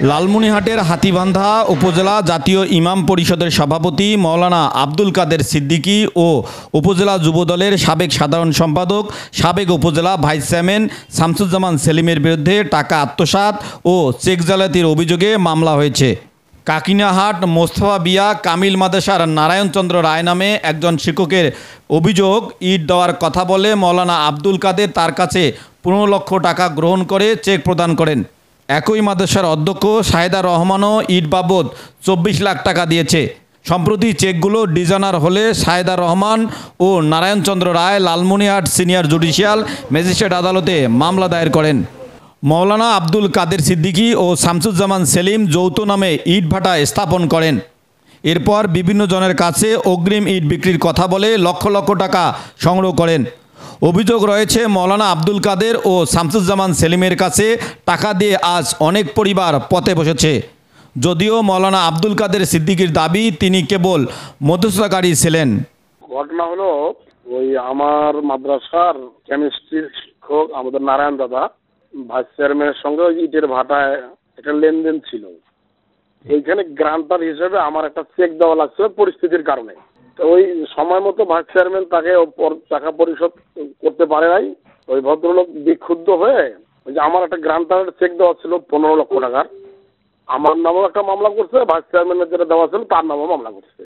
লালমনিরহাটের হাতীবান্ধা উপজেলা জাতীয় ইমাম পরিষদের সভাপতি মাওলানা আব্দুল কাদের সিদ্দিকী ও উপজেলা যুবদলের সাবেক সাধারণ সম্পাদক সাবেক উপজেলা ভাইস চেয়ারম্যান শামসুজ্জামান সেলিমের বিরুদ্ধে টাকা আত্মসাৎ ও চেক জালিয়াতির অভিযোগে মামলা হয়েছে। কাকিনাহাট মোস্তফা বিয়া কামিল মাদ্রাসার নারায়ণচন্দ্র রায় নামে একজন শিক্ষকের অভিযোগ, ইট দেওয়ার কথা বলে মাওলানা আব্দুল কাদের তার কাছে 15 লক্ষ টাকা গ্রহণ করে চেক প্রদান করেন। একই মাদ্রাসার অধ্যক্ষ শাহেদা রহমানও ইট বাবদ 24 লাখ টাকা দিয়েছে। সম্প্রতি চেকগুলো ডিজাইনার হলে শাহেদা রহমান ও নারায়ণচন্দ্র রায় লালমনিরহাট সিনিয়র জুডিশিয়াল ম্যাজিস্ট্রেট আদালতে মামলা দায়ের করেন। মাওলানা আব্দুল কাদের সিদ্দিকী ও শামসুজ্জামান সেলিম যৌথ নামে ইট ভাটা স্থাপন করেন। এরপর বিভিন্ন জনের কাছে অগ্রিম ইট বিক্রির কথা বলে লক্ষ লক্ষ টাকা সংগ্রহ করেন। অভিযোগ রয়েছে মাওলানা আব্দুল কাদের ও শামসুজ্জামান সেলিমের কাছে টাকা দিয়ে আজ অনেক পরিবার পথে বসেছে। যদিও মাওলানা আব্দুল কাদের সিদ্দিকীর দাবি তিনি কেবল মধ্যস্থতাকারী ছিলেন। ঘটনা হলো, ওই আমার মাদ্রাসার কেমিস্ট্রির শিক্ষক আমাদের নারায়ণ দাদা ভাইস চেয়ারম্যানের সঙ্গে ওই ইটের ভাটায় একটা লেনদেন ছিল। এইখানে গ্রান্টার হিসেবে আমার একটা চেক দেওয়া লাগছিল পরিস্থিতির কারণে। তো ওই সময় মতো ভাইস চেয়ারম্যান তাকে টাকা পরিশোধ করতে পারে নাই। ওই ভদ্রলোক বিক্ষুব্ধ হয়ে ওই যে আমার একটা গ্রান্টারের চেক দেওয়া ছিল 15 লক্ষ টাকার, আমার নামেও একটা মামলা করছে, ভাইস চেয়ারম্যানের যেটা দেওয়া ছিল তার নামেও মামলা করছে।